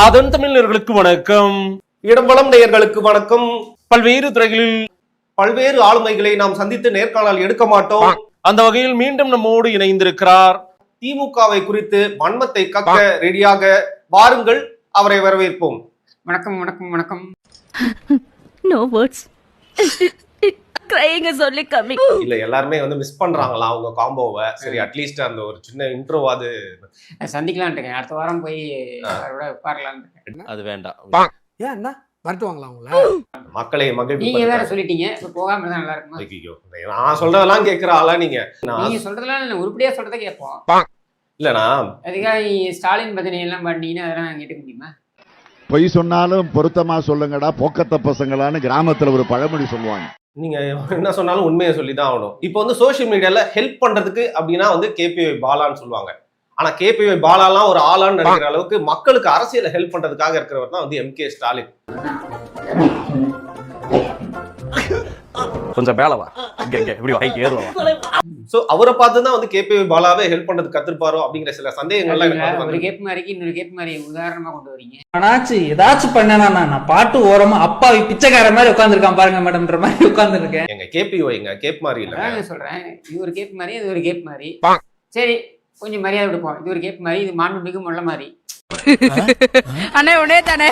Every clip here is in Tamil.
அதன் தமிழர்களுக்கு வணக்கம். இடம்பலம் நேயர்களுக்கு வணக்கம். பல்வேறு துறைகளில் பல்வேறு ஆளுமைகளை நாம் சந்தித்து நேர்காணல் எடுக்க மாட்டோம். அந்த வகையில் மீண்டும் நம்மோடு இணைந்திருக்கிறார். திமுகவை குறித்து வன்மத்தை கக்க ரெடியாக வாருங்கள், அவரை வரவேற்போம். வணக்கம் வணக்கம் வணக்கம். No words. Crying is only coming. இல்ல எல்லாருமே மிஸ் பண்றாங்களா அவங்க காம்போவை. சரி, அட்லீஸ்ட் அந்த ஒரு சின்ன இன்ட்ரோவாது சந்திக்கலான் இருக்கேன். அடுத்த வாரம் போய் அவரோட உட்காரலான்னு இருக்கேன். அது வேண்டாம். ஏன் என்ன வருத்துவாங்களா உங்களை? மக்களை நீங்க வேற சொல்லிட்டீங்க, இப்ப போகாம இருந்தா நல்லா இருக்குமா? ஐயோ, நான் சொல்றதெல்லாம் கேட்கிற ஆளா நீங்க? நீங்க சொல்றதெல்லாம் உருப்படியா சொல்றதை கேட்போம். இல்லனா அதுக்காக ஸ்டாலின் பத்தினி எல்லாம் பண்ணீங்கன்னா அதெல்லாம் கேட்டுக்க முடியுமா? பொய் சொன்னாலும் பொருத்தமா சொல்லுங்கடா போக்கத்த பசங்களான்னு கிராமத்துல ஒரு பழமொழி சொல்லுவாங்க. நீங்க என்ன சொன்னாலும் உண்மையை சொல்லிதான் ஆகணும். இப்போ சோசியல் மீடியால ஹெல்ப் பண்றதுக்கு அப்படின்னா கேபிஒய் பாலான்னு சொல்லுவாங்க. ஆனா கேபிஒய் பாலாலாம் ஒரு ஆளான்னு நினைக்கிற அளவுக்கு மக்களுக்கு அரசியல ஹெல்ப் பண்றதுக்காக இருக்கிறவர் தான் எம்.கே. ஸ்டாலின். கொஞ்சம் மேலவா சோ அவரை பார்த்து தான் கேபிஒய் பாலாவே ஹெல்ப் பண்றதுக்கு கத்துருப்பாரோ அப்படிங்கிற சில சந்தேகங்கள்லாம் ஒரு கேப் மாதிரிக்கு இன்னொரு கேப் மாதிரி உதாரணமா கொண்டு வரீங்க. ஆனாச்சும் ஏதாச்சும் பண்ணனா நான் பாட்டு ஓரமா அப்பாவி பிச்சைக்கார மாதிரி உட்காந்துருக்கான் பாருங்க மேடம்ன்ற மாதிரி உட்காந்துருக்கேன். எங்க கேபிஒய்ங்க கேப் மாதிரி இல்ல. நான் சொல்றேன், இது ஒரு கேப் மாதிரி, இது ஒரு கேப் மாதிரி. சரி, கொஞ்சம் மரியாதை கொடுப்போம். இது ஒரு கேப் மாதிரி, இது மாண்புமிகு முள்ள மாதிரி. அண்ணே உடனே தானே.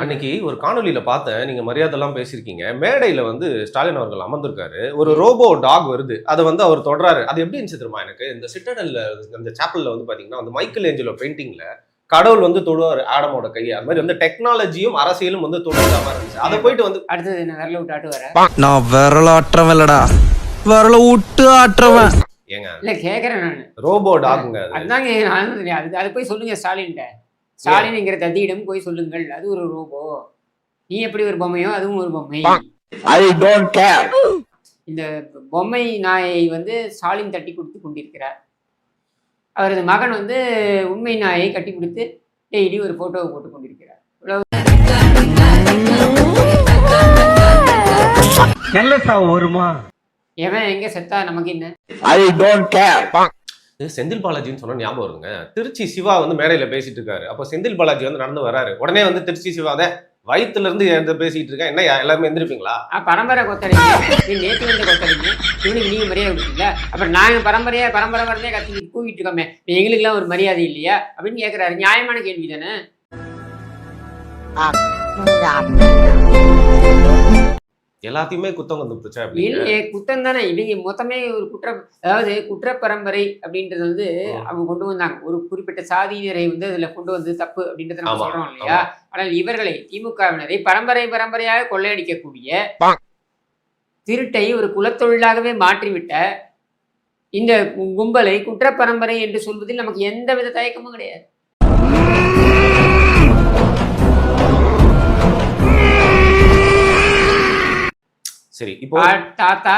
அன்னைக்கு ஒரு காணொலியில பார்த்தேன், நீங்க மரியாதை எல்லாம் பேசியிருக்கீங்க. மேடையில ஸ்டாலின் அவர்கள் அமர்ந்திருக்காரு, ஒரு ரோபோ டாக் வருது, அதை அவர் தொடராரு. அது எப்படி இருந்துச்சு தெரியுமா? எனக்கு இந்த சிட்டடல்ல அந்த சாப்பல்ல பாத்தீங்கன்னா மைக்கேல் ஏஞ்சலோ பெயிண்டிங்ல கடவுள் தொடுவார் ஆடமோட கையை. அது மாதிரி டெக்னாலஜியும் அரசியலும் தொடுற மாதிரி இருந்துச்சு. அதை போயிட்டு அடுத்தது என்ன விரல விட்டு ஆட்டு வர? நான் விரல ஆட்டுறவன் இல்லடா, விரல விட்டு ஆட்டுறவன். ஏங்க இல்ல கேக்குறேன் நானு. ரோபோ டாக்ங்க அதுதாங்க நானும் தெரியாது. அது போய் சொல்லுங்க ஸ்டாலின்ட்ட. ஸ்டாலின்ங்கிற தத்தியிடம் போய் சொல்லுங்கள், அது ஒரு ரோபோ. நீ எப்படி ஒரு பொம்மையோ அதுவும் ஒரு பொம்மை. I don't care. இந்த பொம்மை நாயை ஸ்டாலின் தட்டி கொடுத்து கொண்டிருக்கிறார். அவரது மகன் உண்மை நாயை கட்டி கொடுத்து டெய்லி ஒரு போட்டோவை போட்டு கொண்டிருக்கிறார். வருமா எவன் எங்க செத்தா நமக்கு என்ன? I don't care. செந்தில் பாலாஜின்னு சொன்ன ஞாபகம் வருங்க. திருச்சி சிவா மேடையில பேசிட்டு இருக்காரு. அப்ப செந்தில் பாலாஜி நடந்து வராரு. உடனே திருச்சி சிவா வயிற்றுல இருந்து பேசிட்டு இருக்கேன். என்ன எல்லாருமே எந்திருப்பீங்களா? பரம்பரை கொத்தடிங்க, நீ நேற்று கொத்தடிங்க, இவனுக்கு நீங்க மரியாதை கொடுத்தீங்களா? அப்புறம் நாங்க பரம்பரை வரதே கத்தி கூவிட்டு இருக்கோமே, எங்களுக்கு எல்லாம் ஒரு மரியாதை இல்லையா அப்படின்னு கேட்கிறாரு. நியாயமான கேள்வி தானே. எல்லாத்தையுமே குத்தம் வந்துருச்சு. இல்லையே, குத்தம் தானே. இவங்க மொத்தமே ஒரு குற்ற பரம்பரை அப்படின்றது அவங்க கொண்டு வந்தாங்க. ஒரு குறிப்பிட்ட சாதியினரை அதுல கொண்டு வந்து தப்பு அப்படின்றத நம்ம சொல்றோம் இல்லையா? ஆனால் இவர்களை திமுகவினரை பரம்பரையாக கொள்ளையடிக்கக்கூடிய திருட்டை ஒரு குலத்தொழிலாகவே மாற்றிவிட்ட இந்த கும்பலை குற்ற பரம்பரை என்று சொல்வதில் நமக்கு எந்த வித தயக்கமும் கிடையாது. சரி, இப்போ தாத்தா,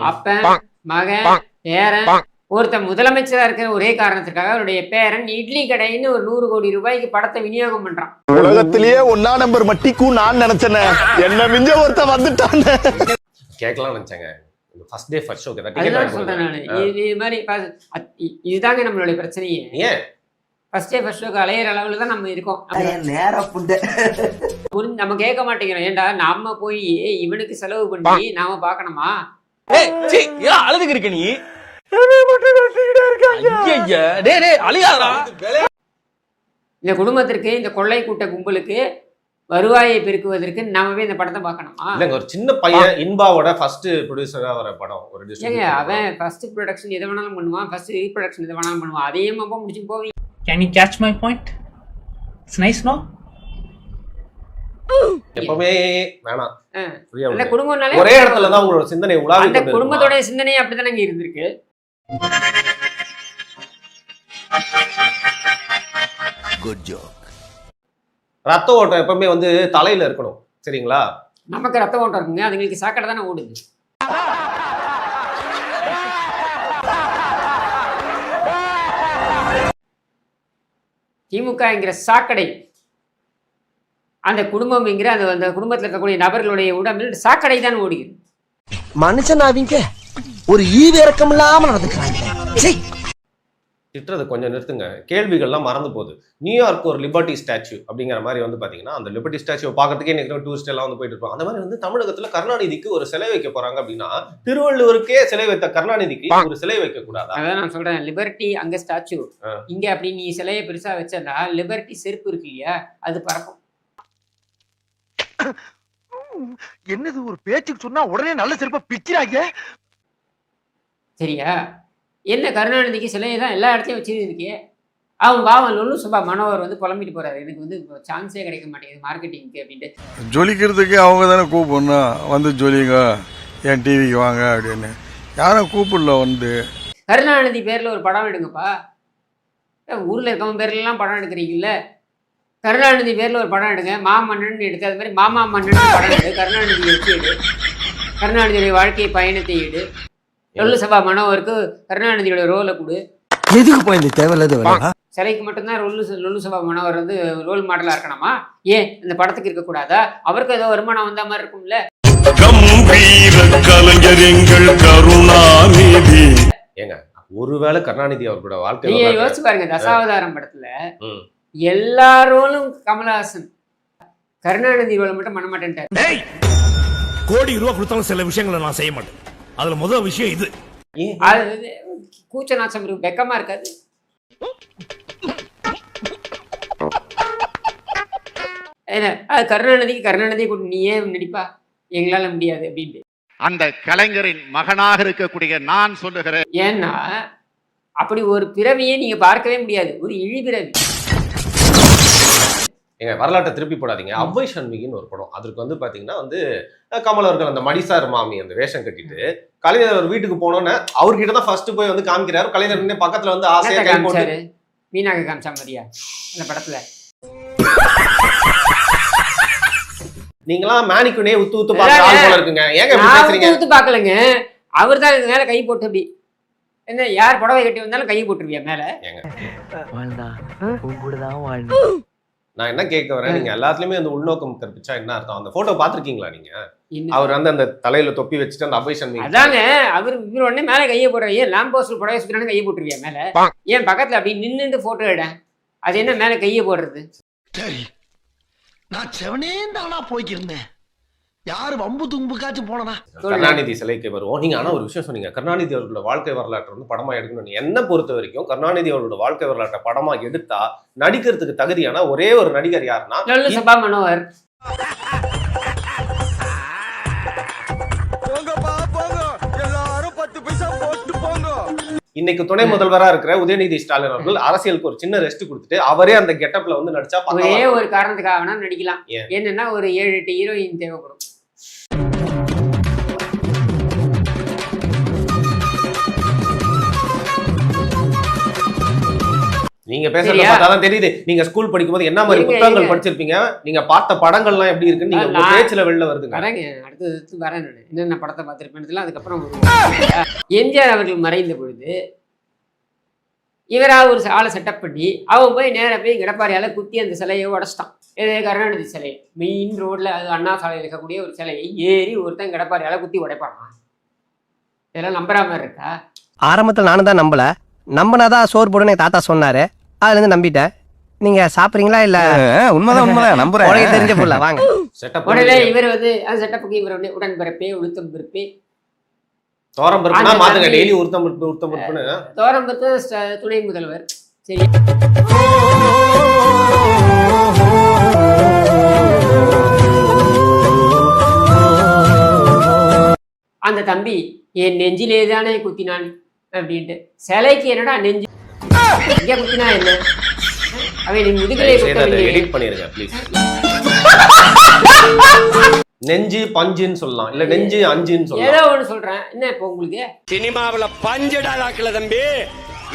அப்பன், மகன், பேரன், ஒருத்தர் முதலமைச்சரா இருக்கிற ஒரே காரணத்துக்காக அவருடைய பேரன் இட்லி கடைன்னு ஒரு 100 கோடி ரூபாய்க்கு படத்தை விநியோகம் பண்றான். உலகத்திலேயே 1 நம்பர் மட்டிக்கும் நான் நினைச்சேன், என்ன மிஞ்ச ஒருத்த வந்துட்டான். கேட்கலாம் நினைச்சாங்க. ஃபர்ஸ்ட் டே ஃபர்ஸ்ட் ஷோக்கு அதுதான் சொல்றேன் நான். இது மாதிரி இதுதாங்க நம்மளுடைய பிரச்சனையே. ஏன் ஃபர்ஸ்ட் டே ஃபர்ஸ்ட் ஷோக்கு அலையிற அளவுல தான் நம்ம இருக்கோம். நம்ம கேட்க மாட்டேங்கிறோம். ஏன்டா நாம போய் இவனுக்கு செலவு பண்ணி நாம பாக்கணுமா? அழுதுக்கு இருக்க நீ. இந்த குடும்பத்திற்கு, இந்த கொள்ளை கூட்ட கும்பலுக்கு வருவாயை பெருக்குவதற்கு நாமவே இந்த படத்தை பார்க்கணுமா? இல்லங்க, ஒரு சின்ன பையன் இன்பாவோட ஃபர்ஸ்ட் ப்ரொடியூசரா வர படம் ஒரு ஏங்க, அவன் ஃபர்ஸ்ட் ப்ரொடக்ஷன் எதை வேணாலும் பண்ணுவான், ஃபர்ஸ்ட் ரீப்ரொடக்ஷன் எதை வேணாலும் பண்ணுவான். அதே அப்பா முடிச்சு போவீங்க. Can you catch my point? It's nice, no? எப்பவுமே வேணாம். அந்த குடும்பம்னாலே ஒரே இடத்துல தான் உங்களோட சிந்தனை உலாவி. அந்த குடும்பத்தோட சிந்தனை அப்படித்தானே இங்க இருந்திருக்கு. Good joke. ரத்த ஓட்டம் எப்பவுமே தலையில இருக்கணும், சரிங்களா? நமக்கு ரத்த ஓட்டம் இருக்குங்க, அதுங்களுக்கு சாக்கடை தானே ஓடுது. திமுகங்கிற சாக்கடை, அந்த குடும்பம் அந்த குடும்பத்தில் இருக்கக்கூடிய நபர்களுடைய உடம்பில் சாக்கடை தான் ஓடுகிறது. மனுஷன் அவங்க ஒரு ஈவிரக்கம் இல்லாம நடந்துக்கிறாங்க. திட்டுறது கொஞ்சம் நிறுத்துங்க. கேள்விகள்லாம் மறந்து போகுது. நியூயார்க் ஒரு லிபர்ட்டி ஸ்டாச்சு அப்படிங்கிற மாதிரி வந்து பாத்தீங்கன்னா அந்த லிபர்ட்டி ஸ்டாச்சுவை பார்க்கறதுக்கே இன்னைக்கு டூரிஸ்ட் எல்லாம் வந்து போயிட்டு இருப்பாங்க. அந்த மாதிரி வந்து தமிழகத்துல கருணாநிதிக்கு ஒரு சிலை வைக்க போறாங்க அப்படின்னா திருவள்ளுவருக்கே சிலை வைத்த கருணாநிதிக்கு ஒரு சிலை வைக்க கூடாதா? அதான் நான் சொல்றேன், லிபர்ட்டி அங்க ஸ்டாச்சு, இங்க அப்படி நீ சிலையை பெருசா வச்சா லிபர்ட்டி செருப்பு இருக்கு இல்லையா, அது பறக்கும். என்னது ஒரு பேச்சுக்கு சொன்னா உடனே நல்ல செருப்பா பிச்சிராங்க. சரியா? என்ன கருணாநிதிக்கு சிலையை தான் எல்லா இடத்தையும் வச்சிருக்கே. அவன் பாவன் லொல்லு சுபா மனோகர் வந்து புலம்பிட்டு போறாரு, எனக்கு வந்து சான்ஸே கிடைக்க மாட்டேங்குது மார்க்கெட்டிங்க்கு அப்படின்ட்டு. ஜொலிக்கிறதுக்கு அவங்க தானே கூப்பிடணும், வந்து ஜொலிங்க என் டிவிக்கு வாங்க அப்படின்னு. யாரும் கூப்பிடல வந்து. கருணாநிதி பேர்ல ஒரு படம் எடுங்கப்பா. ஊர்ல இருக்கவங்க பேர்லாம் படம் எடுக்கிறீங்கல்ல, கருணாநிதி பேர்ல ஒரு படம் எடுங்க. மாமன்னன் எடுத்து அது மாதிரி மாமா மன்னன் படம் எடு, கருணாநிதி வச்சு எடு, கருணாநிதியுடைய வாழ்க்கை பயணத்தை எடு. லொல்லு சபா மனோகருக்கு கருணாநிதியோட ரோலை கொடு. எதுக்கு போய் இந்த தேவையில்லாத சிலைக்கு மட்டும்தான் லொல்லு சபா மனோகர் வந்து ரோல் மாடலா இருக்கணுமா? ஏன் இந்த படத்துக்கு இருக்கக்கூடாதா? அவருக்கும் ஏதோ வருமானம் வந்த மாதிரி இருக்கும்ல. ஏங்க ஒருவேளை கருணாநிதி அவர்களோட வாழ்க்கை நீங்க யோசிச்சு பாருங்க, தசாவதாரம் படத்துல எல்லா ரோலும் கமலஹாசன், கருணாநிதி ரோலை மட்டும் பண்ண மாட்டேன்ட்டார். கோடி ரூபாய் கொடுத்தாலும் சில விஷயங்களை நான் செய்ய மாட்டேன். அதுல முதல் விஷயம் இது. அது கூச்ச நாச்சம் இருக்கு, வெக்கமா இருக்காது. அது கருணாநிதி கூட நீ ஏன் நடிப்பா, எங்களால முடியாது அப்படின்ட்டு அந்த கலைஞரின் மகனாக இருக்கக்கூடிய நான் சொல்லுகிறேன். ஏன்னா அப்படி ஒரு பிறவியை நீங்க பார்க்கவே முடியாது, ஒரு இழி பிறவி. எங்க வரலாற்றை திருப்பி போடாதீங்க. அவ்வை சண்முகின்னு ஒரு படம், அதற்கு வந்து பாத்தீங்கன்னா வந்து கமல் அவர்கள் அந்த மடிசார் மாமி அந்த வேஷம் கட்டிட்டு கலைஞர் அவர் வீட்டுக்கு போனோன்னு அவர்கிட்ட தான் ஃபர்ஸ்ட் போய் வந்து காமிக்கிறாரு. கலைஞர் பக்கத்துல வந்து ஆசையா கை போட்டு மீனாக காமிச்சா மாதிரியா அந்த படத்துல? நீங்களாம் மேனிக்குனே உத்து உத்து பார்க்க ஆள் போல இருக்குங்க. ஏங்க இப்படி பேசுறீங்க? உத்து பார்க்கலங்க, அவர் தான் மேல கை போட்டு அப்படி என்ன, யார் புடவை கட்டி வந்தாலும் கை போட்டுருவியா மேல? நான் என்ன கேட்க வரேன், நீங்க எல்லாத்துலயுமே அந்த உள்நோக்கம் கற்பிச்சா என்ன அர்த்தம்? அந்த போட்டோ பாத்திருக்கீங்களா நீங்க? அவர் வந்து அந்த தலையில தொப்பி வச்சுட்டு அந்த அவ்வை சண்முகி அதாங்க அவர் இவர் உடனே மேல கையை போடுறாரு. ஏன் லேம்ப் போஸ்ட் புடவை சுத்தினாலும் கையை போட்டுருவியா மேல? ஏன் பக்கத்துல அப்படி நின்னுட்டு போட்டோ எட, அது என்ன மேல கையை போடுறது? சரி, நான் செவனே தானா போய்க்கிருந்தேன். யாரு வம்பு தும்புக்காச்சும் போனா கருணாநிதி சிலைக்கு வருவோம். நீங்க ஆனா ஒரு விஷயம் சொன்னீங்க, கருணாநிதி அவர்களோட வாழ்க்கை வரலாற்று வந்து படமா எடுக்கணும். என்ன பொறுத்த வரைக்கும் கருணாநிதி அவர்களோட வாழ்க்கை வரலாற்றை படமா எடுத்தா நடிக்கிறதுக்கு தகுதியான ஒரே ஒரு நடிகர் யாருன்னா லொல்லு சபா மனோகர். எல்லாரும் 10 பைசா போட்டு போங்க. இன்னைக்கு துணை முதல்வரா இருக்கிற உதயநிதி ஸ்டாலின் அவர்கள் அரசியலுக்கு ஒரு சின்ன ரெஸ்ட் கொடுத்துட்டு அவரே அந்த கெட்டப்ல வந்து நடிச்சா ஒரே ஒரு காரணத்துக்காக வேணா நடிக்கலாம். என்னன்னா ஒரு 7-8 ஹீரோயின் தேவைப்படும். நீங்க பேசுறத பார்த்தாதான் தெரியுது நீங்க ஸ்கூல் படிக்கும்போது என்ன மாதிரி புத்தகங்கள் படிச்சிருப்பீங்க, நீங்க பார்த்த படங்கள்லாம் எப்படி இருக்குன்னு நீங்க உங்க பேச்சுல வெளில வருதுங்க. அடுத்து வரேன் நான் என்னென்ன படத்தை பார்த்திருப்பேன். அதுக்கப்புறம் எம்ஜிஆர் அவர்கள் மறைந்த பொழுது இவரா ஒரு ஆளை செட்டப் பண்ணி அவன் போய் நேராக போய் கடப்பாரியால குத்தி அந்த சிலையை உடச்சிட்டான். கருணாநிதி சிலை மெயின் ரோட்ல, அது அண்ணா சாலையில் இருக்கக்கூடிய ஒரு சிலையை ஏறி ஒருத்தன் கடப்பாரியால குத்தி உடைப்பானா? இதெல்லாம் நம்புற மாதிரி இருக்கா? ஆரம்பத்தில் நானும் தான் நம்பல, நம்பினாதான் சோறு போடுன்னு தாத்தா சொன்னாரு, அதுல இருந்து நம்பிட்டேன். நீங்க சாப்பிடுறீங்களா? இல்ல உண்மைதான் நம்புறேன், தெரிஞ்ச புள்ள வாங்க. உடனே இவர் வந்து அந்த செட்டப்புக்கு இவர் உடன்பிறப்பே உளுத்தம் பிறப்பே தோரம் பருப்புனா மாத்துங்க, டெய்லி உளுத்தம் பருப்புன்னு. தோரம் பருப்பு துணை முதல்வர். சரி, அந்த தம்பி என் நெஞ்சிலே தானே குத்தினான் அப்படின்ட்டு, சிலைக்கு என்னடா நெஞ்சு இங்க குத்தினா என்ன? அவன் முதுகிலே எடிட் பண்ணிருங்க ப்ளீஸ். நெஞ்சு பஞ்சுன்னு சொல்லலாம், இல்ல நெஞ்சு அஞ்சுன்னு சொல்லலாம், ஏதோ ஒண்ணு சொல்றேன். என்ன இப்போ உங்களுக்கு சினிமாவுல பஞ்சு டாலாக்குல தம்பி,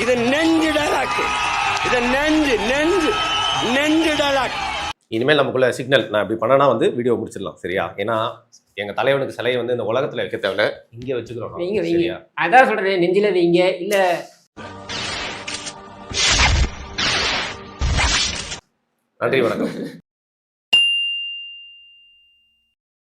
இது நெஞ்சு டாலாக்கு, இது நெஞ்சு டாலாக். இனிமேல் நமக்குள்ள சிக்னல் நான் இப்படி பண்ணனா வந்து வீடியோ முடிச்சிடலாம் சரியா? ஏன்னா எங்க தலைவனுக்கு சிலையை வந்து இந்த உலகத்துல வைக்க தேவையில்ல, இங்கே வச்சுக்கிறோம் சரியா? அதான் சொல்றேன், நெஞ்சில வைங்க. இல்ல நன்றி, வணக்கம்.